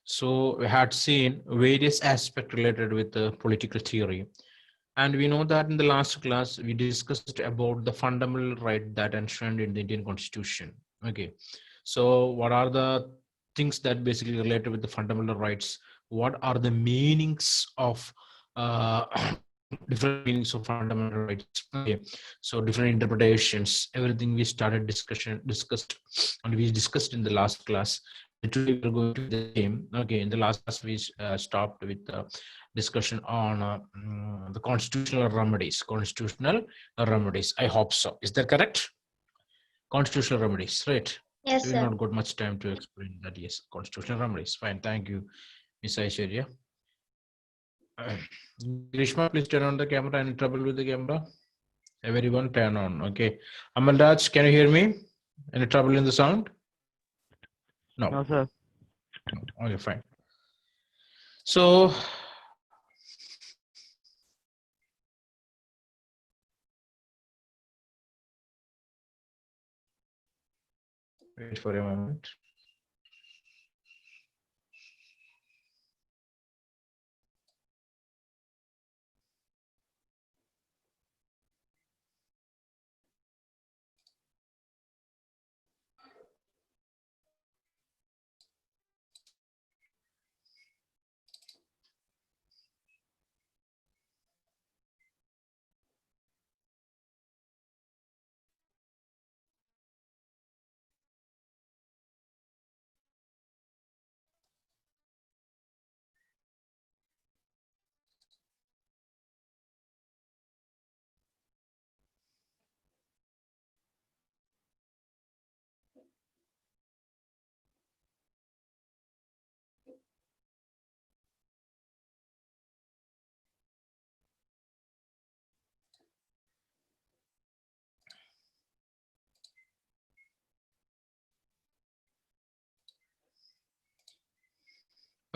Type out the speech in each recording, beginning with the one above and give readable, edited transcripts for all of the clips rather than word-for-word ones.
So we had seen various aspects related with the political theory. And we know that in the last class, we discussed about the fundamental right that enshrined in the Indian Constitution. Okay. So what are the things that basically related with the fundamental rights? What are the meanings of different meanings of fundamental rights? Okay. So different interpretations, everything we started discussed, and we discussed in the last class. And today we're going to the same. Okay. In the last class, we stopped with discussion on the constitutional remedies. Constitutional remedies. I hope so. Is that correct? Constitutional remedies, right? So Yes, we sir. not got much time to explain that. Yes, constitutional remedies. Fine. Thank you, Miss Aishwarya. Grishma, please turn on the camera. Any trouble with the camera? Everyone turn on. Okay. Amalraj, can you hear me? Any trouble in the sound? No. No, sir. Okay, fine. So wait for a moment.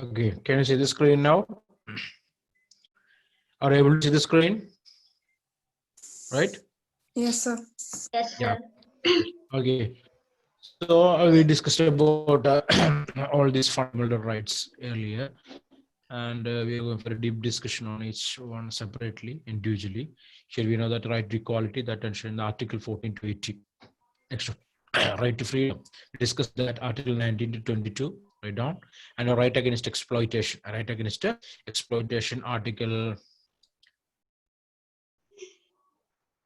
Okay, can you see the screen now? Are you able to see the screen? Right? Yes, sir. Yes, Yeah. sir. Okay. So we discussed about all these fundamental rights earlier, and we are going for a deep discussion on each one separately, individually. Here we know that right to equality that mentioned in Article 14 to 18. Next, right to freedom. We discussed that Article 19 to 22, right down, and a right against exploitation. A right against exploitation, Article.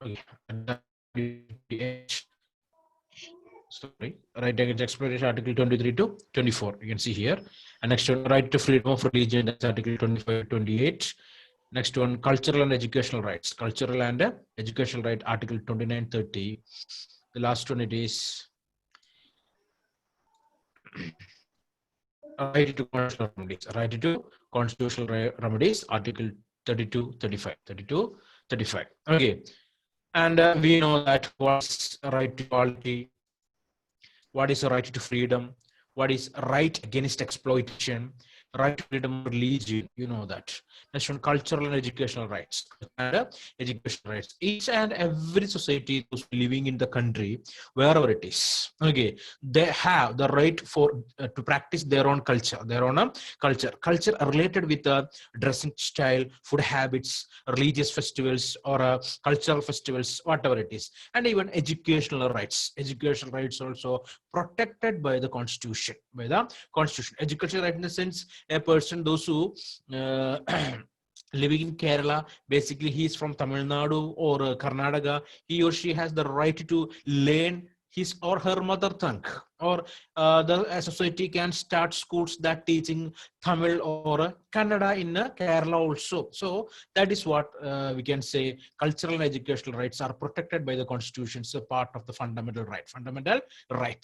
Okay. Sorry, right against exploitation, Article 23 to 24. You can see here. And next one, right to freedom of religion, that's Article 25 to 28. Next one, cultural and educational rights. Cultural and educational right, Article 29, 30. The last one, it is right to constitutional remedies. Right to constitutional remedies, Article 32, 35. 32, 35. Okay. And we know that what's right to equality, what is a right to freedom, what is right against exploitation, right to freedom of religion, you know that. Next one, cultural and educational rights. And educational rights. Each and every society who's living in the country, wherever it is, okay, they have the right for to practice their own culture, their own culture related with dressing style, food habits, religious festivals, or cultural festivals, whatever it is. And even educational rights. Educational rights also protected by the constitution, educational right in the sense a person, those who living in Kerala, basically he is from Tamil Nadu or Karnataka, he or she has the right to learn his or her mother tongue, or the society can start schools that teaching Tamil or Kannada in Kerala also. So that is what we can say cultural and educational rights are protected by the constitution. So part of the fundamental right.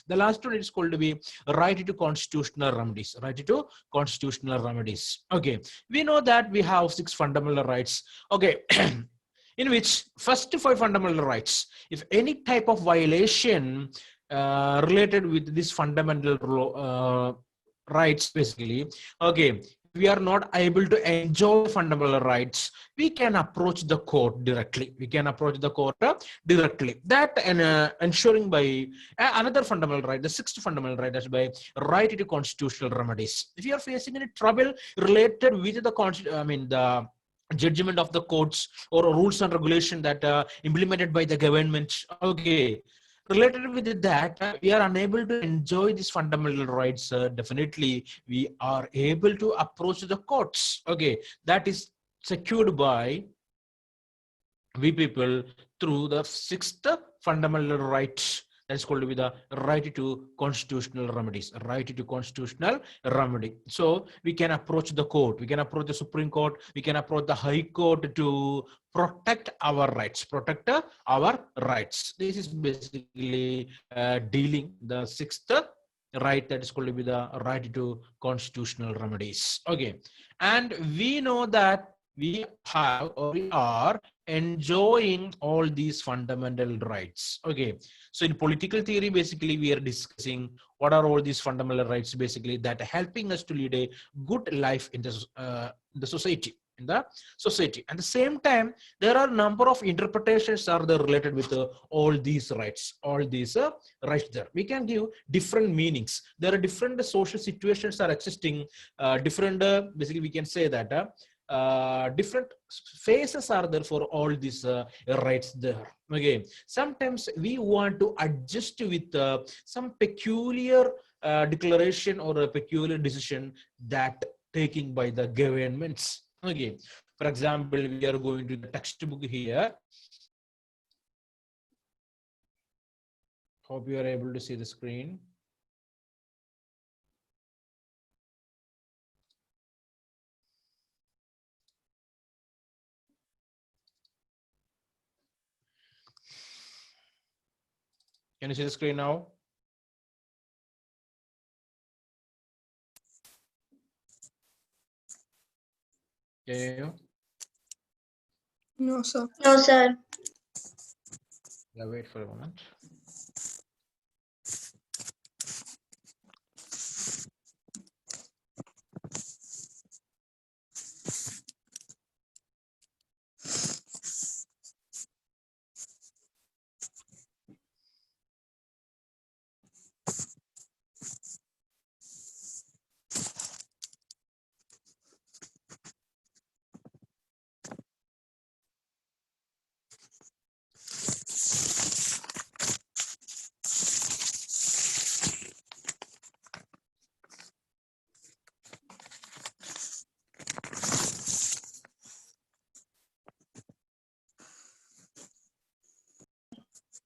The last one is called to be right to constitutional remedies. Right to constitutional remedies. Okay, we know that we have 6 fundamental rights. Okay. In which first 5 fundamental rights, if any type of violation related with this fundamental rights, basically, okay, we are not able to enjoy fundamental rights, we can approach the court directly. We can approach the court directly. That and ensuring by another fundamental right, the sixth fundamental right, is by right to constitutional remedies. If you are facing any trouble related with the judgment of the courts or rules and regulation that implemented by the government, okay, related with that, we are unable to enjoy these fundamental rights. Definitely we are able to approach the courts, okay, that is secured by we people through the sixth fundamental right, that's called with the right to constitutional remedies. Right to constitutional remedy. So we can approach the court, we can approach the Supreme Court, we can approach the High Court to protect our rights, protect our rights. This is basically dealing the sixth right, that is called with the right to constitutional remedies. Okay, and we know that we have or we are enjoying all these fundamental rights. Okay, so in political theory, basically we are discussing what are all these fundamental rights basically that are helping us to lead a good life in the society, in the society. At the same time, there are a number of interpretations are there related with all these rights, all these rights there. We can give different meanings. There are different social situations are existing, different basically we can say that different phases are there for all these rights there. Okay, sometimes we want to adjust with some peculiar declaration or a peculiar decision that taking by the governments. Okay, for example, we are going to the textbook here. Hope you are able to see the screen. Can you see the screen now? Yeah. No, sir. No, sir. Yeah, wait for a moment.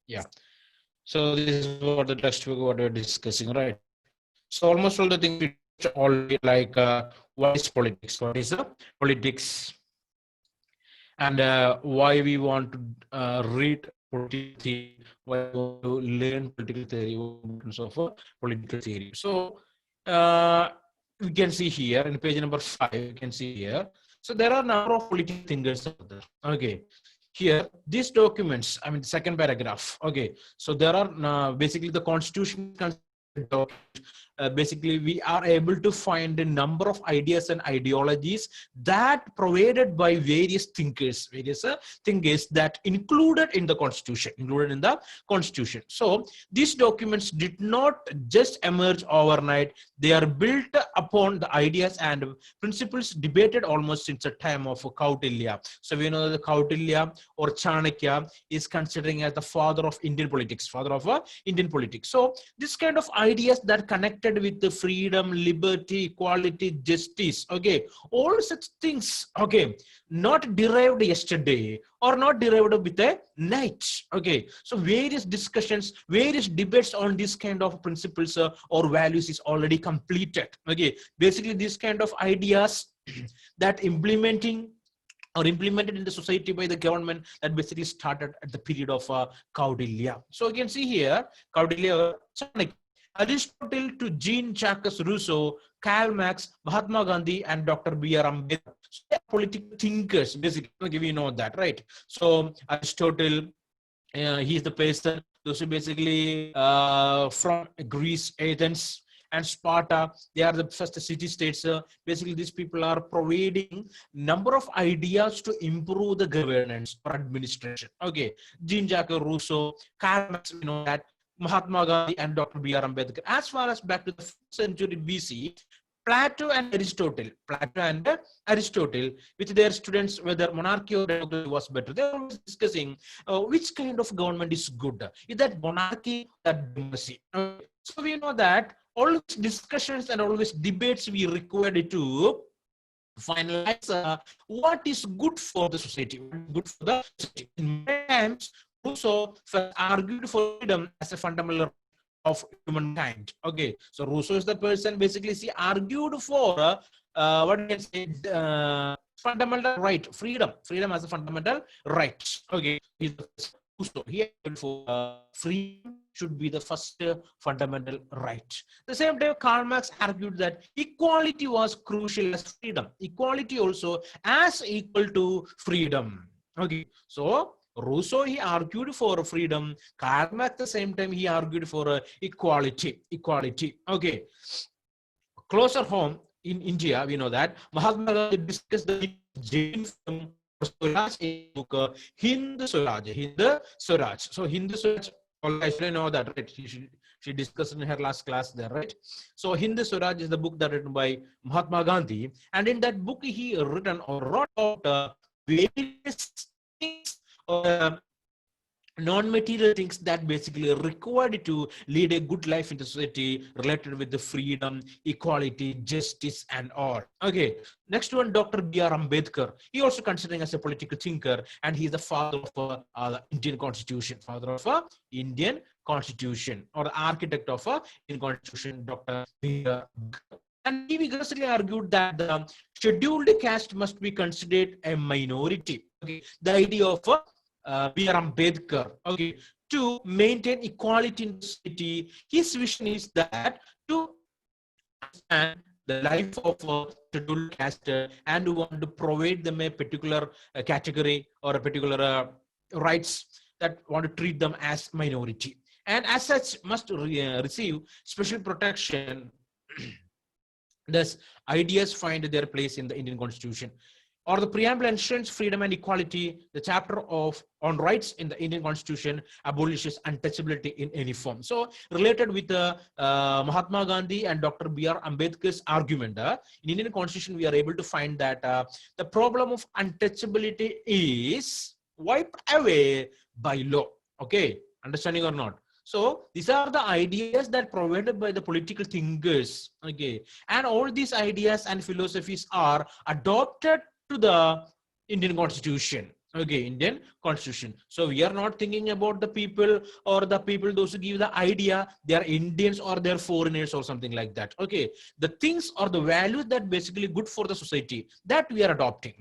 Yeah. So this is what the textbook what we're discussing, right? So almost all the things we already like what is politics? What is politics? And why we want to read political theory, why we want to learn political theory, importance of political theory. So we can see here in page number 5, you can see here. So there are a number of political thinkers out there. Okay. Here, these documents, I mean, the second paragraph. Okay. So there are basically the constitution basically we are able to find a number of ideas and ideologies that provided by various thinkers that included in the constitution. So these documents did not just emerge overnight. They are built upon the ideas and principles debated almost since the time of Kautilya. So we know that Kautilya or Chanakya is considering as the father of Indian politics, So this kind of ideas that connected with the freedom, liberty, equality, justice, okay, all such things, okay, not derived yesterday or not derived with a night, okay. So various discussions, various debates on this kind of principles or values is already completed, okay. Basically these kind of ideas that implemented in the society by the government that basically started at the period of Kautilya. So you can see here, Kautilya, Aristotle to Jean-Jacques Rousseau, Karl Marx, Mahatma Gandhi, and Dr. B.R. Ambedkar. So they are political thinkers, basically. We know that, right? So Aristotle, he is the person, those who basically from Greece, Athens, and Sparta. They are the first city-states. Basically, these people are providing number of ideas to improve the governance or administration. Okay, Jean-Jacques Rousseau, Karl Marx, we know that, Mahatma Gandhi and Dr. B.R. Ambedkar. As far as back to the 5th century BC, Plato and Aristotle, with their students, whether monarchy or democracy was better, they are always discussing which kind of government is good. Is that monarchy or democracy? Okay. So we know that all these discussions and all these debates we required to finalize what is good for the society, what is good for the society. In many times, Rousseau first argued for freedom as a fundamental of humankind. Okay, so Rousseau is the person basically he argued for what you can say fundamental right, freedom as a fundamental right. Okay, he's the Rousseau. He argued for freedom should be the first fundamental right. The same time, Karl Marx argued that equality was crucial as freedom. Equality also as equal to freedom. Okay, so Rousseau, he argued for freedom. Karl Marx, at the same time, he argued for equality. Okay. Closer home in India, we know that Mahatma Gandhi discussed the Jain film Swaraj in book Hind Swaraj. So Hind Swaraj, I should know that, right? She discussed in her last class there, right? So Hind Swaraj is the book that written by Mahatma Gandhi, and in that book he wrote out various things, non-material things that basically are required to lead a good life in the society related with the freedom, equality, justice, and all. Okay, next one, Dr. B.R. Ambedkar. He also considering as a political thinker, and he's the father of Indian Constitution, or the architect of Indian Constitution, Dr. B.R. Ambedkar. And he vigorously argued that the scheduled caste must be considered a minority. Okay, the idea of B.R. Ambedkar, okay, to maintain equality in the society. His vision is that to understand the life of a scheduled caste and want to provide them a particular category or a particular rights that want to treat them as minority, and as such must receive special protection. Thus, ideas find their place in the Indian Constitution. Or the preamble ensures freedom and equality. The chapter on rights in the Indian Constitution abolishes untouchability in any form. So related with Mahatma Gandhi and Dr. B.R. Ambedkar's argument, in Indian Constitution we are able to find that the problem of untouchability is wiped away by law. Okay, understanding or not? So these are the ideas that provided by the political thinkers. Okay, and all these ideas and philosophies are adopted to the Indian Constitution. Okay, Indian Constitution. So we are not thinking about the people or the people those who give the idea they are Indians or they're foreigners or something like that. Okay, the things or the values that basically good for the society that we are adopting.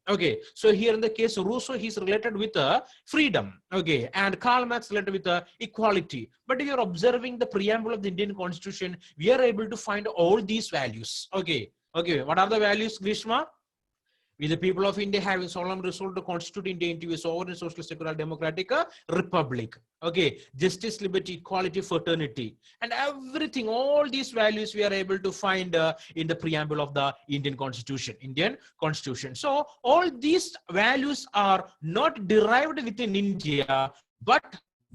Okay, so here in the case Rousseau, he's related with freedom. Okay, and Karl Marx related with equality. But if you're observing the preamble of the Indian Constitution, we are able to find all these values. Okay. Okay, what are the values, Grishma? We, the people of India, having solemn resolved to constitute India into a sovereign, social, secular, democratic republic. Okay, justice, liberty, equality, fraternity, and everything. All these values we are able to find in the preamble of the Indian Constitution. So all these values are not derived within India, but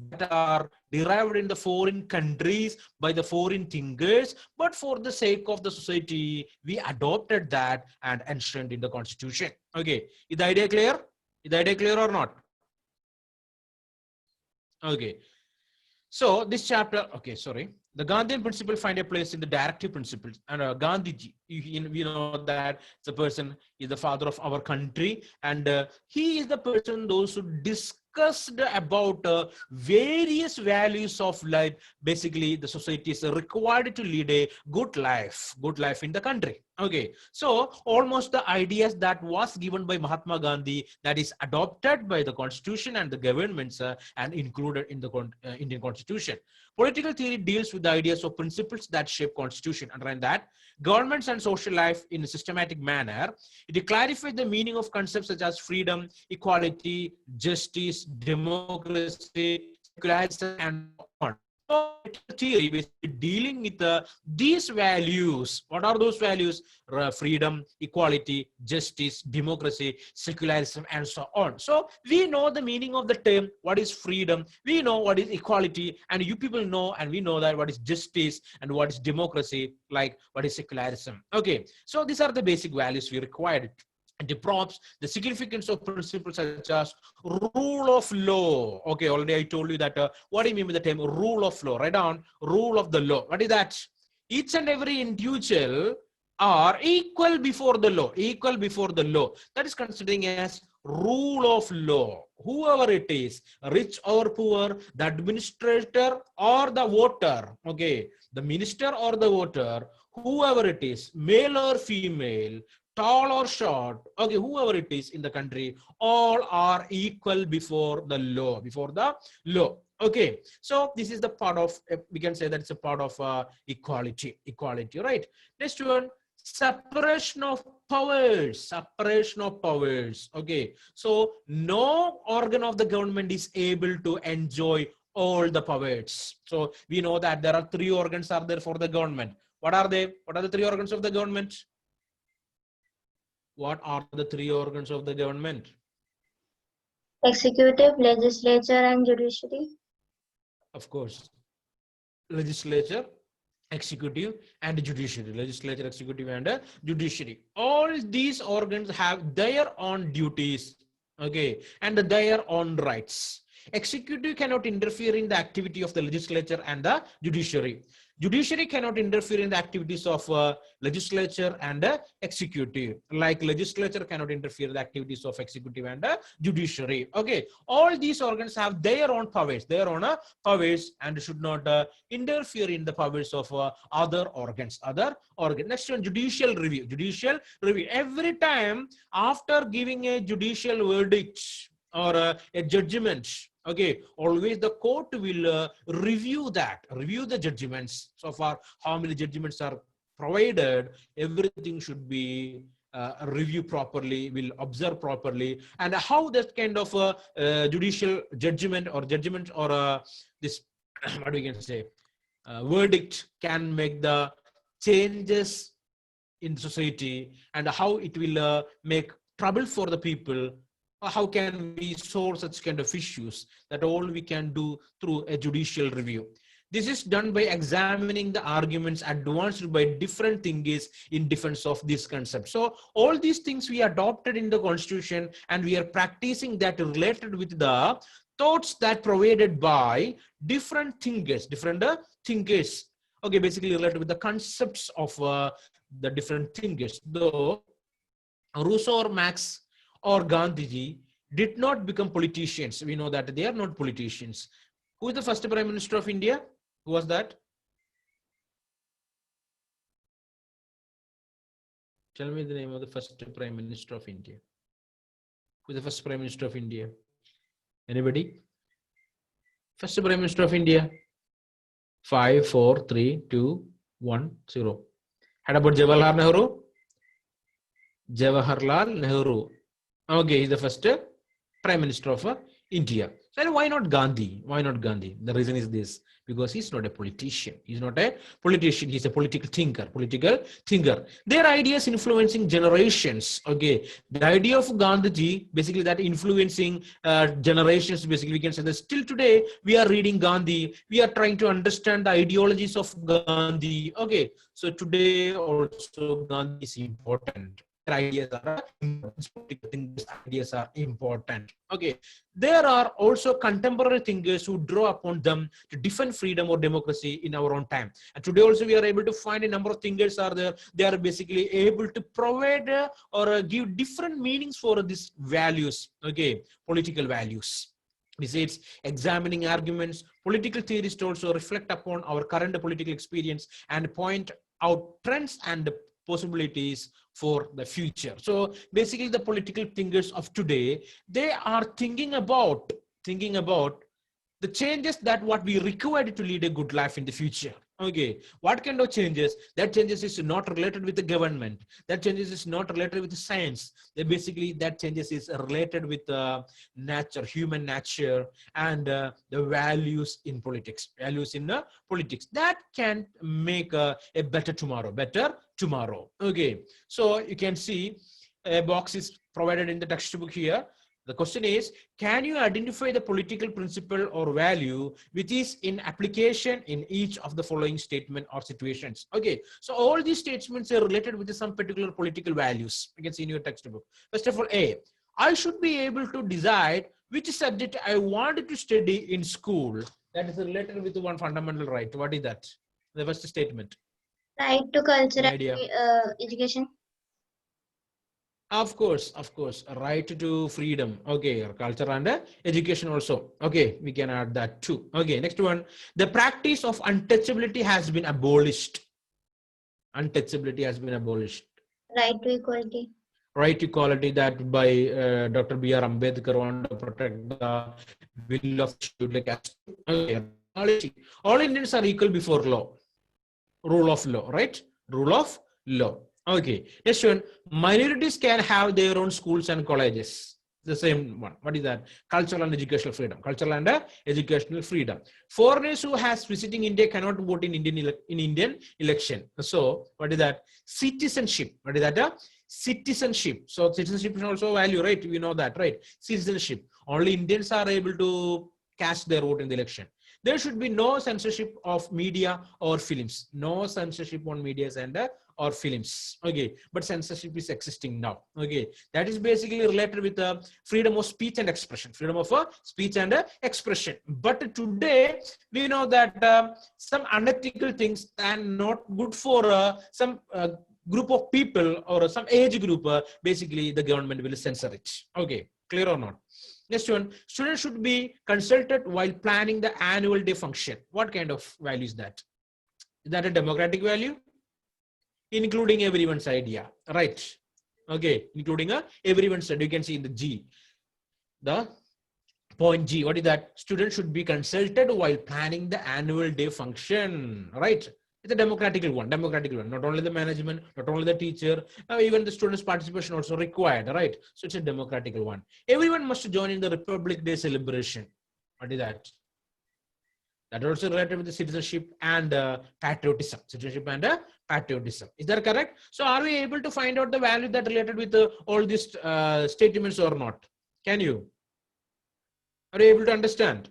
that are derived in the foreign countries by the foreign thinkers, but for the sake of the society, we adopted that and enshrined in the Constitution. Okay, is the idea clear? Is the idea clear or not? Okay, so this chapter, okay, sorry. The Gandhian principle find a place in the directive principles, and Gandhiji, we know that the person is the father of our country, and he is the person those who discussed about various values of life. Basically, the society is required to lead a good life in the country. Okay, so almost the ideas that was given by Mahatma Gandhi that is adopted by the Constitution and the governments and included in the Indian Constitution. Political theory deals with the ideas of principles that shape Constitution. Underline that. Governments and social life in a systematic manner. It clarifies the meaning of concepts such as freedom, equality, justice, democracy, secularism, and on. So critical theory basically dealing with these values. What are those values? Freedom, equality, justice, democracy, secularism, and so on. So we know the meaning of the term. What is freedom? We know what is equality, and you people know, and we know that what is justice and what is democracy, like what is secularism. Okay, so these are the basic values we required. The props, the significance of principles such as rule of law. Okay, already I told you that. What do you mean by the term rule of law? Write down rule of the law. What is that? Each and every individual are equal before the law. Equal before the law. That is considering as rule of law. Whoever it is, rich or poor, the administrator or the voter. Okay, the minister or the voter, whoever it is, male or female, tall or short, okay, whoever it is in the country, all are equal before the law, okay. So this is the part of, we can say that it's a part of equality, right? Next one, separation of powers, okay. So no organ of the government is able to enjoy all the powers. So we know that there are three organs are there for the government. What are they? What are the three organs of the government? What are the three organs of the government? Executive, legislature, and judiciary. Of course. Legislature, executive, and judiciary. Legislature, executive, and judiciary. All these organs have their own duties, okay, and their own rights. Executive cannot interfere in the activity of the legislature and the judiciary. Judiciary cannot interfere in the activities of legislature and executive. Like legislature cannot interfere in the activities of executive and judiciary. Okay, all these organs have their own powers, and should not interfere in the powers of other organs. Next one, judicial review. Every time after giving a judicial verdict or a judgment, okay, always the court will review the judgments. So far, how many judgments are provided, everything should be reviewed properly, will observe properly, and how that kind of judicial judgment or this what we can say verdict can make the changes in society, and how it will make trouble for the people. How can we solve such kind of issues? That all we can do through a judicial review. This is done by examining the arguments advanced by different thinkers in defense of this concept. So all these things we adopted in the constitution, and we are practicing that related with the thoughts that provided by different thinkers, okay, basically related with the concepts of the different thinkers. Though Rousseau or Marx or Gandhiji did not become politicians, we know that they are not politicians. Who is the first Prime Minister of India? Who was that? Tell me the name of the first Prime Minister of India. Who is the first Prime Minister of India? Anybody? First Prime Minister of India? 5, 4, 3, 2, 1, 0. How about Jawaharlal Nehru? Jawaharlal Nehru. Okay, he's the first Prime Minister of India. So why not Gandhi? Why not Gandhi? The reason is this: because he's not a politician. He's not a politician. He's a political thinker. Their ideas influencing generations. Okay, the idea of Gandhiji, basically that influencing generations. Basically, we can say that still today we are reading Gandhi. We are trying to understand the ideologies of Gandhi. Okay, so today also Gandhi is important. Ideas are important. Okay, there are also contemporary thinkers who draw upon them to defend freedom or democracy in our own time. And today also we are able to find a number of thinkers are there. They are basically able to provide or give different meanings for these values. Okay, political values. Besides examining arguments, political theorists also reflect upon our current political experience and point out trends and possibilities for the future. So basically the political thinkers of today, they are thinking about the changes that what we require to lead a good life in the future. Okay, what kind of changes? That changes is not related with the government. That changes is not related with the science. They basically, that changes is related with nature, human nature, and the values in politics. Values in politics that can make a better tomorrow. Better tomorrow. Okay, so you can see a box is provided in the textbook here. The question is, can you identify the political principle or value which is in application in each of the following statement or situations? Okay, so all these statements are related with some particular political values. You can see in your textbook. First of all, A, I should be able to decide which subject I wanted to study in school. That is related with one fundamental right. What is that? The first statement. Right to culture Any and idea? education. Of course, a right to freedom. Okay, culture and education also. Okay, we can add that too. Okay, next one. The practice of untouchability has been abolished. Untouchability has been abolished. Right to equality. Right to equality that by Dr. B.R. Ambedkar wanted to protect the will of the scheduled caste. Okay, right to equality. All Indians are equal before law. Rule of law, right? Rule of law. Okay. Next one. Minorities can have their own schools and colleges. The same one. What is that? Cultural and educational freedom. Cultural and educational freedom. Foreigners who has visiting India cannot vote in Indian election. So what is that? Citizenship. What is that? Citizenship. So citizenship is also a value, right? We know that, right? Citizenship. Only Indians are able to cast their vote in the election. There should be no censorship of media or films. No censorship on medias and or films. Okay, but censorship is existing now. Okay, that is basically related with the freedom of speech and expression. Freedom of speech and expression. But today we know that some unethical things and not good for some group of people or some age group. Basically, the government will censor it. Okay, clear or not? Next one, students should be consulted while planning the annual day function. What kind of value is that? Is that a democratic value? Including everyone's idea, right? Okay, including everyone's idea. You can see in the G, the point G. What is that? Students should be consulted while planning the annual day function, right? It's a democratic one. Not only the management, not only the teacher, even the students' participation also required, right? So it's a democratic one. Everyone must join in the Republic Day celebration. What is that? That also related with the citizenship and patriotism. Citizenship and patriotism. Is that correct? So are we able to find out the value that related with all these statements or not? Can you? Are you able to understand?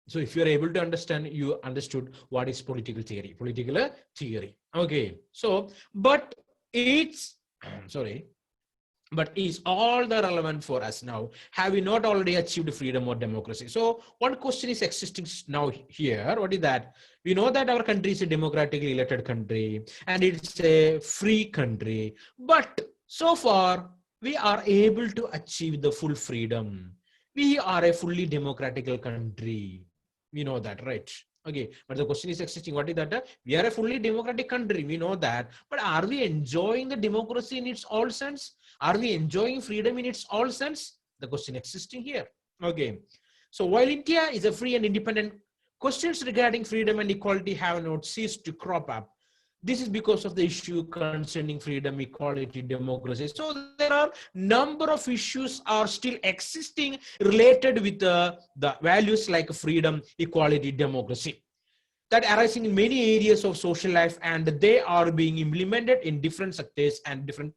So if you're able to understand, you understood what is political theory. Political theory. Okay. So, but it's, sorry, but is all the relevant for us now? Have we not already achieved freedom or democracy? So one question is existing now here. What is that? We know that our country is a democratically elected country and it's a free country. But so far, we are able to achieve the full freedom. We are a fully democratical country. We know that, right? Okay, but the question is existing. What is that? We are a fully democratic country. We know that. But are we enjoying the democracy in its all sense? Are we enjoying freedom in its all sense? The question existing here. Okay. So while India is a free and independent, questions regarding freedom and equality have not ceased to crop up. This is because of the issue concerning freedom, equality, democracy. So there are number of issues are still existing related with the values like freedom, equality, democracy that arising in many areas of social life, and they are being implemented in different sectors and different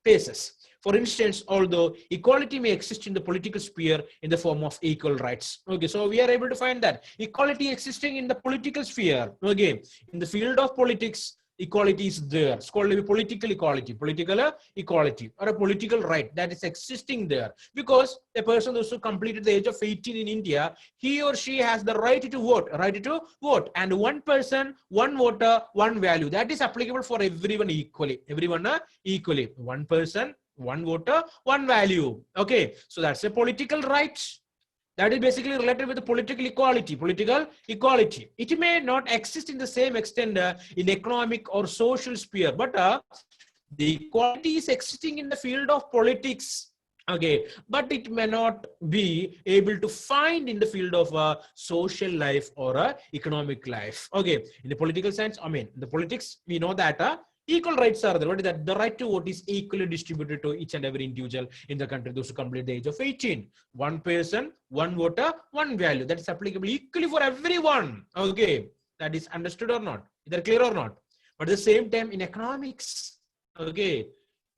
paces. For instance, although equality may exist in the political sphere in the form of equal rights. Okay, so we are able to find that equality existing in the political sphere. Okay, in the field of politics, equality is there. It's called political equality, or a political right that is existing there. Because a person who completed the age of 18 in India, he or she has the right to vote, and one person, one voter, one value. That is applicable for everyone equally. Equally. One person, one voter, one value. Okay, so that's a political right. That is basically related with the political equality. It may not exist in the same extent in economic or social sphere, but the equality is existing in the field of politics. Okay, but it may not be able to find in the field of social life or economic life. Okay, in the political sense, I mean, the politics, we know that equal rights are there. What is that? The right to vote is equally distributed to each and every individual in the country, those who complete the age of 18. One person, one voter, one value. That is applicable equally for everyone. Okay, that is understood or not? Is that clear or not? But at the same time, in economics, okay,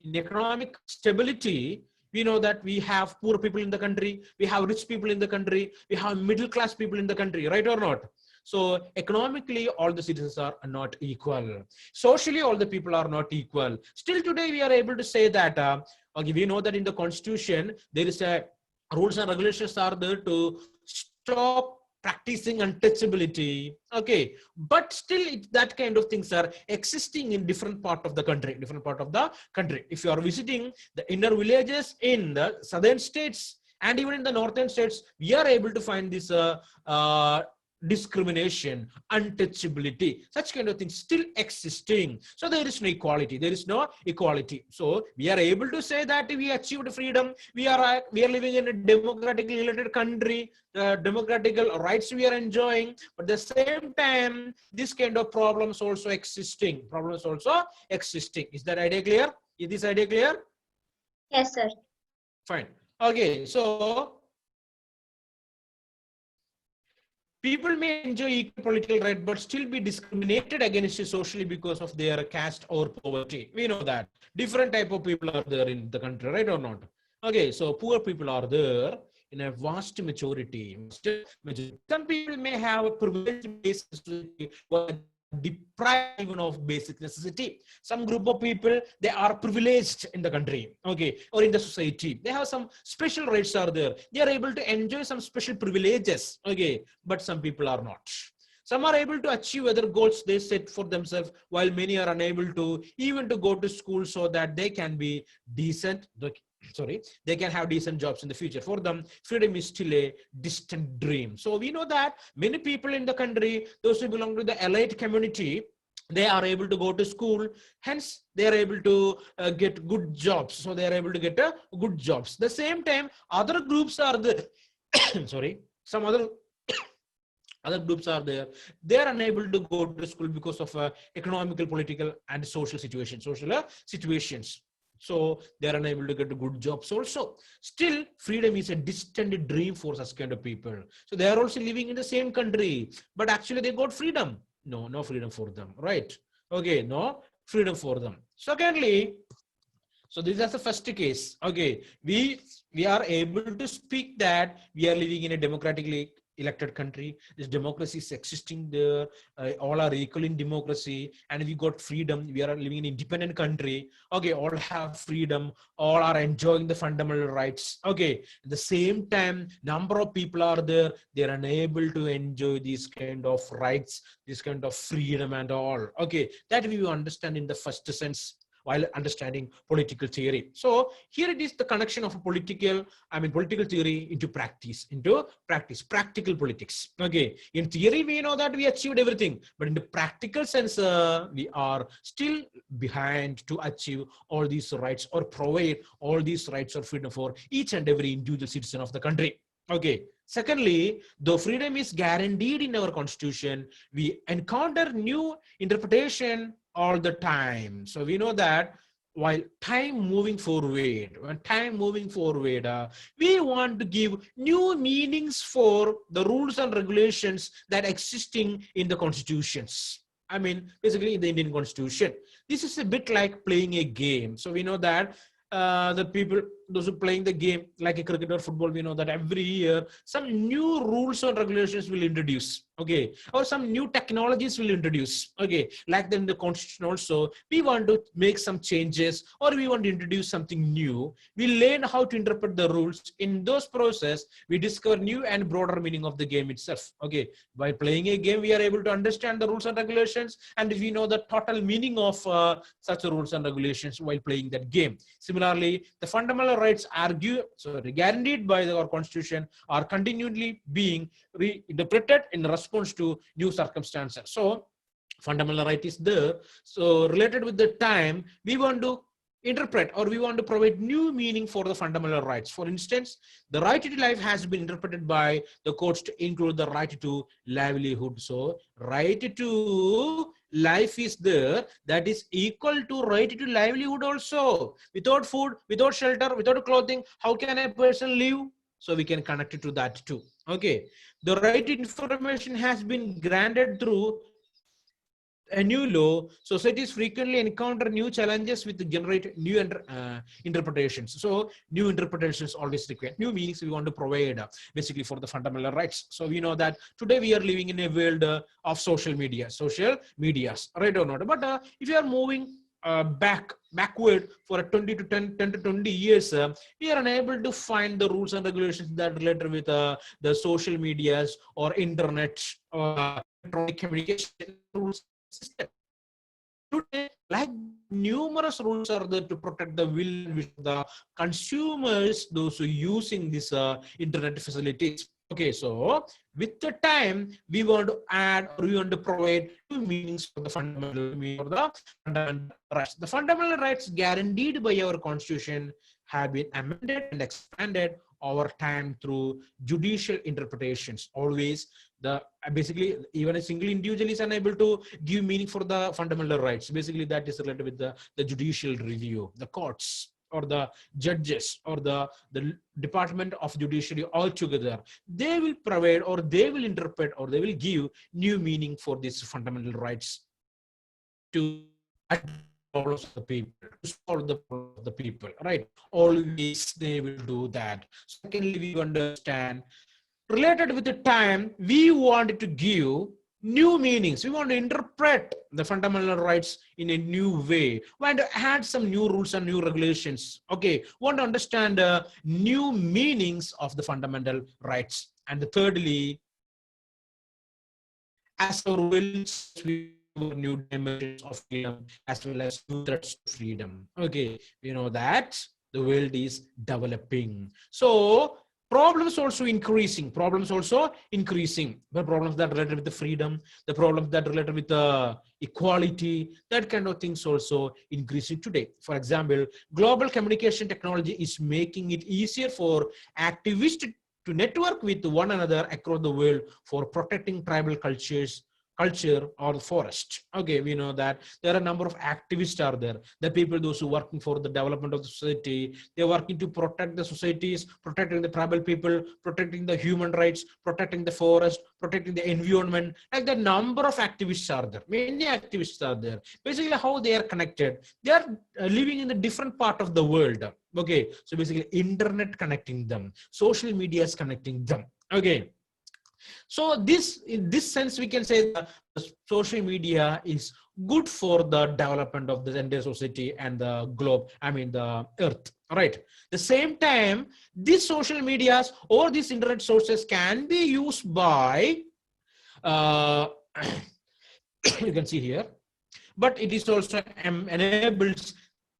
in economic stability, we know that we have poor people in the country, we have rich people in the country, we have middle class people in the country, right or not? So economically, all the citizens are not equal. Socially, all the people are not equal. Still today, we are able to say that, okay, we know that in the constitution, there is a rules and regulations are there to stop practicing untouchability. Okay, but still that kind of things are existing in different part of the country, if you are visiting the inner villages in the southern states and even in the northern states, we are able to find this discrimination, untouchability, such kind of things still existing. So there is no equality. There is no equality. So we are able to say that we achieved freedom. We are living in a democratically elected country. Democratic rights we are enjoying. But at the same time, this kind of problems also existing. Is that idea clear? Is this idea clear? Yes, sir. Fine. Okay. So people may enjoy equal political right, but still be discriminated against socially because of their caste or poverty. We know that different type of people are there in the country, right or not? Okay, so poor people are there in a vast majority. Some people may have a privileged basis who are deprived even of basic necessity. Some group of people, they are privileged in the country, okay, or in the society. They have some special rights are there. They are able to enjoy some special privileges, okay, but some people are not. Some are able to achieve other goals they set for themselves, while many are unable to even to go to school so that they can be decent, they can have decent jobs in the future. For them, freedom is still a distant dream. So we know that many people in the country, those who belong to the elite community, they are able to go to school, hence they are able to get good jobs. So they are able to get good jobs. The same time, other groups are the some other groups are there, they are unable to go to school because of economical, political and social situations. So they are unable to get good jobs also. Still, freedom is a distant dream for such kind of people. So they are also living in the same country, but actually they got freedom. No freedom for them, right? Okay, no freedom for them. Secondly, so this is the first case. Okay, we are able to speak that we are living in a democratically elected country. This democracy is existing there. All are equal in democracy, and we got freedom. We are living in an independent country. Okay, all have freedom. All are enjoying the fundamental rights. Okay, at the same time, number of people are there. They are unable to enjoy these kind of rights, this kind of freedom and all. Okay, that we will understand in the first sense while understanding political theory. So here it is the connection of political theory into practical politics. Okay, in theory we know that we achieved everything, but in the practical sense, we are still behind to achieve all these rights or provide all these rights or freedom for each and every individual citizen of the country. Okay. Secondly, though freedom is guaranteed in our constitution, we encounter new interpretation all the time. So we know that while time moving forward, we want to give new meanings for the rules and regulations that existing in the constitutions. I mean, basically in the Indian constitution. This is a bit like playing a game. So we know that the people, those who are playing the game like a cricket or football, we know that every year some new rules and regulations will introduce, okay, or some new technologies will introduce, okay, like in the constitution also we want to make some changes or we want to introduce something new. We learn how to interpret the rules. In those process we discover new and broader meaning of the game itself. Okay, by playing a game we are able to understand the rules and regulations, and we know the total meaning of such rules and regulations while playing that game. Similarly, the fundamental rights guaranteed by our constitution are continually being reinterpreted in response to new circumstances. So fundamental right is there. So related with the time, we want to interpret, or we want to provide new meaning for the fundamental rights. For instance, the right to life has been interpreted by the courts to include the right to livelihood. So right to life is there, that is equal to right to livelihood also. Without food, without shelter, without clothing, how can a person live? So we can connect it to that too. Okay, the right to information has been granted through a new law. Societies frequently encounter new challenges with generate new interpretations. So new interpretations always require new meanings we want to provide basically for the fundamental rights. So we know that today we are living in a world of social medias, right or not? But if you are moving backward for a 20 to 10 to 20 years, we are unable to find the rules and regulations that related with the social medias or internet or electronic communication rules system. Today, like that, numerous rules are there to protect the will and wish of the consumers, those who are using these internet facilities. Okay, so with the time, we want to add or we want to provide new meanings for the fundamental meaning for the fundamental rights. The fundamental rights guaranteed by our constitution have been amended and expanded over time through judicial interpretations. Always the basically even a single individual is unable to give meaning for the fundamental rights. Basically that is related with the judicial review, the courts or the judges or the department of judiciary altogether. They will provide or they will interpret or they will give new meaning for these fundamental rights to address the problems of the people, to solve the problems of the people, right? Always they will do that. Secondly, we understand related with the time, we want to give new meanings. We want to interpret the fundamental rights in a new way. We want to add some new rules and new regulations. Okay, we want to understand new meanings of the fundamental rights. And thirdly, as our will, we new dimensions of freedom as well as new threats to freedom. Okay, we know that the world is developing. So problems also increasing. The problems that related with the freedom, the problems that related with the equality, that kind of things also increasing today. For example, global communication technology is making it easier for activists to network with one another across the world for protecting tribal culture or the forest. Okay, we know that there are a number of activists are there, the people those who are working for the development of the society. They're working to protect the societies, protecting the tribal people, protecting the human rights, protecting the forest, protecting the environment. Like the number of activists are there, many activists are there. Basically how they are connected, they are living in a different part of the world. Okay, so basically internet connecting them, social media is connecting them. Okay, so this, in this sense, we can say that the social media is good for the development of the entire society and the globe, I mean the earth, right? The same time, these social medias or these internet sources can be used by, uh, you can see here, but it is also enables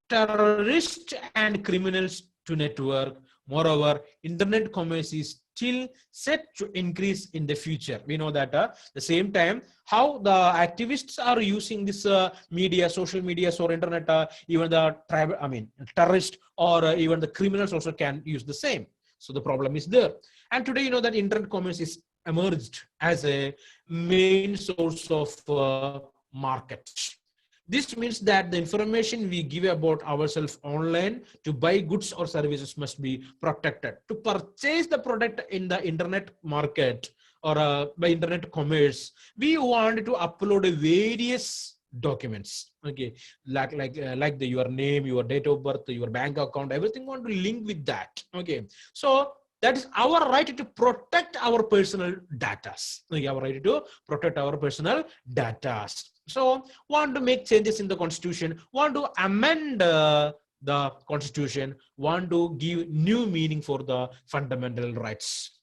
terrorists and criminals to network. Moreover, internet commerce is still set to increase in the future. We know that the same time, how the activists are using this media, social media or internet, even the tribal, I mean, terrorists or even the criminals also can use the same. So the problem is there. And today, you know that internet commerce is emerged as a main source of market. This means that the information we give about ourselves online to buy goods or services must be protected. To purchase the product in the internet market or by internet commerce, we want to upload various documents. Okay, like your name, your date of birth, your bank account, everything want to link with that. Okay, so that is our right to protect our personal data. Okay, our right to protect our personal data. So want to make changes in the constitution, want to amend the constitution, want to give new meaning for the fundamental rights.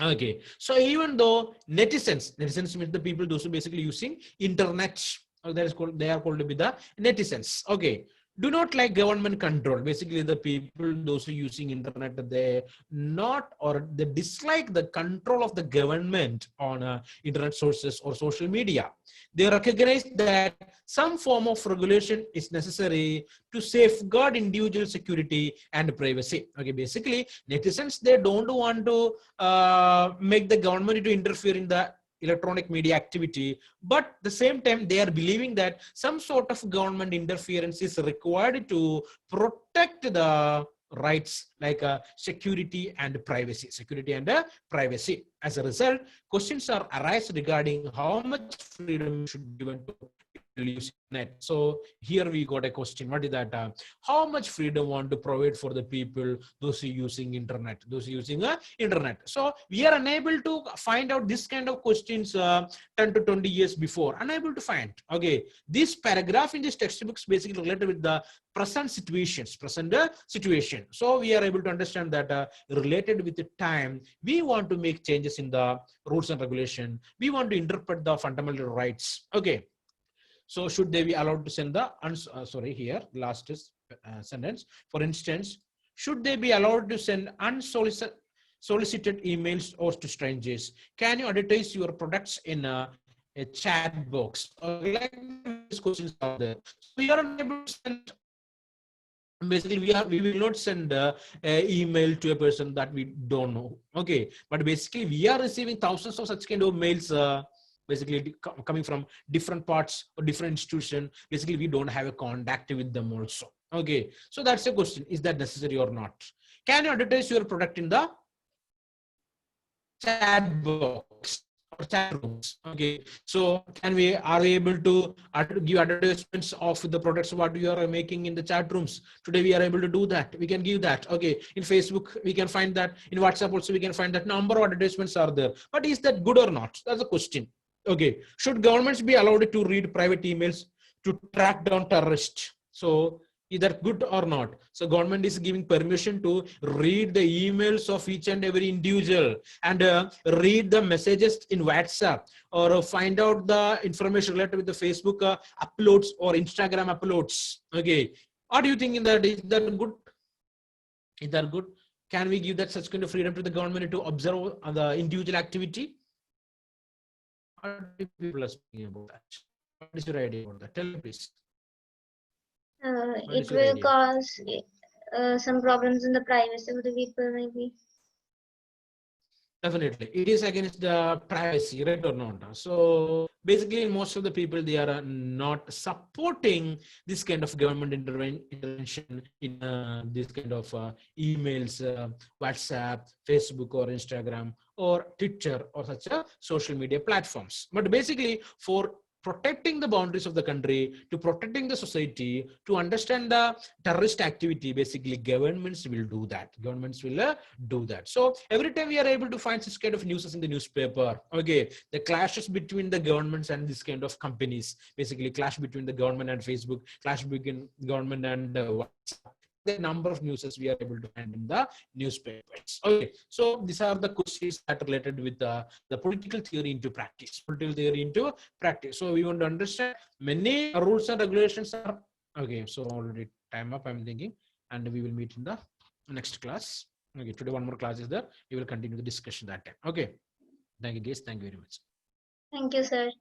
Okay, so even though netizens means the people those who basically using internet, that is called, they are called to be the netizens. Okay, do not like government control. Basically, the people, those who using internet, they not or they dislike the control of the government on internet sources or social media. They recognize that some form of regulation is necessary to safeguard individual security and privacy. Okay, basically, netizens, they don't want to make the government to interfere in the electronic media activity, but the same time they are believing that some sort of government interference is required to protect the rights like security and privacy. As a result, questions are arise regarding how much freedom should be given to people using net. So here we got a question. What is that? How much freedom want to provide for the people, those who using internet, those who using internet? So we are unable to find out this kind of questions 10 to 20 years before. Unable to find. Okay, this paragraph in this textbooks basically related with the present situations, present situation. So we are able to understand that related with the time, we want to make changes in the rules and regulation. We want to interpret the fundamental rights. Okay. So should they be allowed to send the, sorry, here, last sentence. For instance, should they be allowed to send unsolicited emails or to strangers? Can you advertise your products in a chat box? Like these questions are there. So we are unable to send. Basically, we will not send a email to a person that we don't know. Okay, but basically we are receiving thousands of such kind of mails. Basically coming from different parts or different institution. Basically, we don't have a contact with them also. Okay, so that's a question: is that necessary or not? Can you advertise your product in the chat box or chat rooms? Okay, so are we able to give advertisements of the products what we are making in the chat rooms? Today we are able to do that. We can give that. Okay, in Facebook we can find that. In WhatsApp also we can find that. Number of advertisements are there. But is that good or not? That's a question. Okay, should governments be allowed to read private emails to track down terrorists? So either good or not. So government is giving permission to read the emails of each and every individual and read the messages in WhatsApp or find out the information related with the Facebook uploads or Instagram uploads. Okay, what do you think in that? Is that good? Is that good? Can we give that such kind of freedom to the government to observe the individual activity? What do people are speaking about that? What is your idea about that? Tell me, please. What is It your will idea? cause some problems in the privacy of the people, maybe. Definitely, it is against the privacy, right or not? So basically, most of the people, they are not supporting this kind of government intervention in this kind of emails, WhatsApp, Facebook, or Instagram, or Twitter, or such social media platforms. But basically, for protecting the boundaries of the country, to protecting the society, to understand the terrorist activity, basically governments will do that. Governments will do that. So every time we are able to find such kind of news in the newspaper, okay, the clashes between the governments and this kind of companies, basically clash between the government and Facebook, clash between government and WhatsApp. The number of newses we are able to find in the newspapers. Okay, so these are the questions that are related with the political theory into practice. Political theory into practice. So we want to understand many rules and regulations are okay. So already time up, I'm thinking, and we will meet in the next class. Okay, today one more class is there. We will continue the discussion that time. Okay, thank you guys. Thank you very much. Thank you, sir.